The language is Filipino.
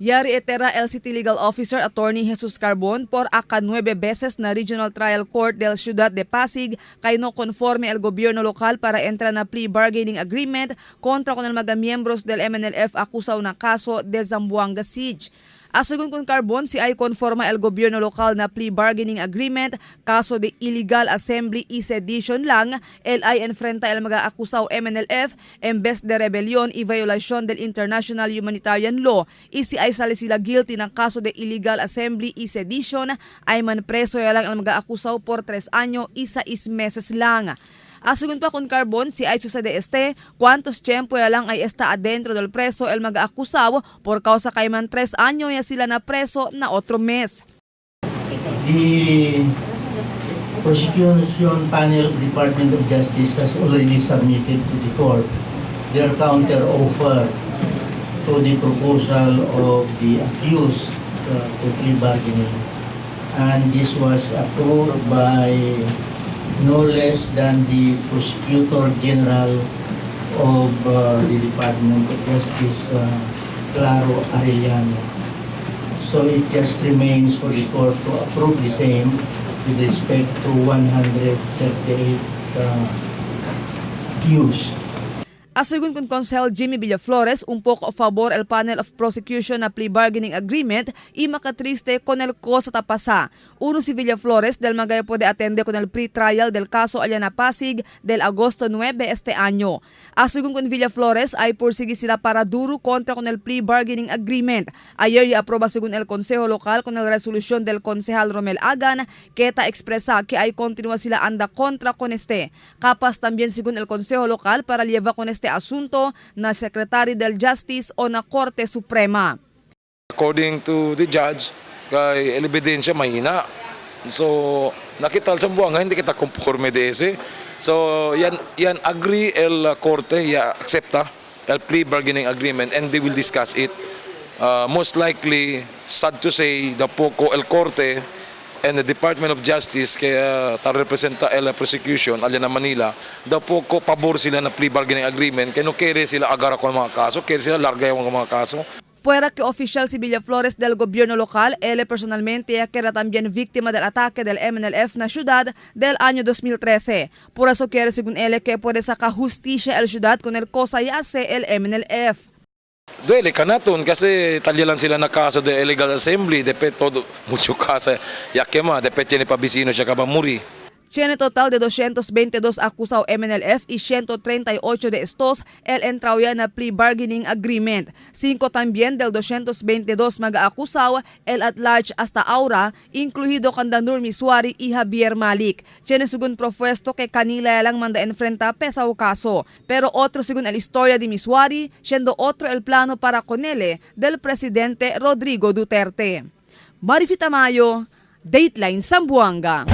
Yari etera LCT Legal Officer Attorney Jesus Carbon por aka 9 beses na Regional Trial Court del Ciudad de Pasig kay no conforme el gobyerno lokal para entra na plea bargaining agreement kontra con el mga miyembros del Mnlf Acusao na kaso de Zamboanga Sieg. Asegun con Carbon, si ay konforma el gobyerno lokal na plea bargaining agreement, kaso de illegal assembly y sedition lang, el ay enfrenta el mga Acusao Mnlf en vez de rebellion y violación del international humanitarian law. Y si ay sali sila guilty ng kaso de illegal assembly y sedition, ay manpreso lang ang mga Acusao por 3 años y 6 meses lang. Asegun pa con Carbon, si ay sucede cuántos tiempo lang ay está adentro del preso el mga Acusao por causa kay man 3 años ya sila na preso na otro mes. The prosecution panel of Department of Justice has already submitted to the court their counter offer to the proposal of the accused to plea bargaining, and this was approved by no less than the Prosecutor General of the Department of Justice, Claro Arellano. So it just remains for the court to approve the same with respect to 138 accused. Asegun con Consel Jimmy Villaflores, un poco a favor el panel of prosecution na plea bargaining agreement y makatriste con el cosa tapasa. Uno si Villaflores del magaya puede atende con el pre-trial del caso Aliana Pasig del agosto 9 este año. Asegun con Villaflores ay pursigi sila para duro kontra con el plea bargaining agreement. Ayer ya aproba según el Consejo Local con el resolución del Concejal Romel Agan que ta expresa que ay continua sila anda kontra con este. Kapas también según el Consejo Local para llevar con este asunto na Secretary del Justice o na Corte Suprema. According to the judge, kay ebidensya mahina. So nakita sa Zamboanga hindi kita conforme dese. So yan agree el Corte, ya accepta el plea bargaining agreement and they will discuss it. Most likely, sad to say, the poco el Corte and the Department of Justice kaya representa el prosecution alyan na Manila daw po ko pabor sila na plea bargaining agreement kaya no kere sila agara ko mga kaso kere sila larga yung mga kaso. Puera que oficial si Villaflores del gobierno local, él personalmente que era también víctima del ataque del Mnlf na ciudad del año 2013. Por eso quiere según él que puede sacar justicia el ciudad con el cosa y hace el Mnlf. Duele ka naton kasi talyalan sila na kaso de illegal assembly, depende todo mucho kaso yakema, depende ni pabisino siya kabamuri. Tiene total de 222 Acusao Mnlf y 138 de estos el entrao ya na plea bargaining agreement. 5 también del 222 mga Acusao el at large hasta ahora, incluido Candanur Miswari y Javier Malik. Tiene según propuesto que kanila lang manda enfrenta pesa o kaso. Pero otro según el historia de Miswari, siendo otro el plano para con él del presidente Rodrigo Duterte. Marifita Mayo, Dateline Zamboanga.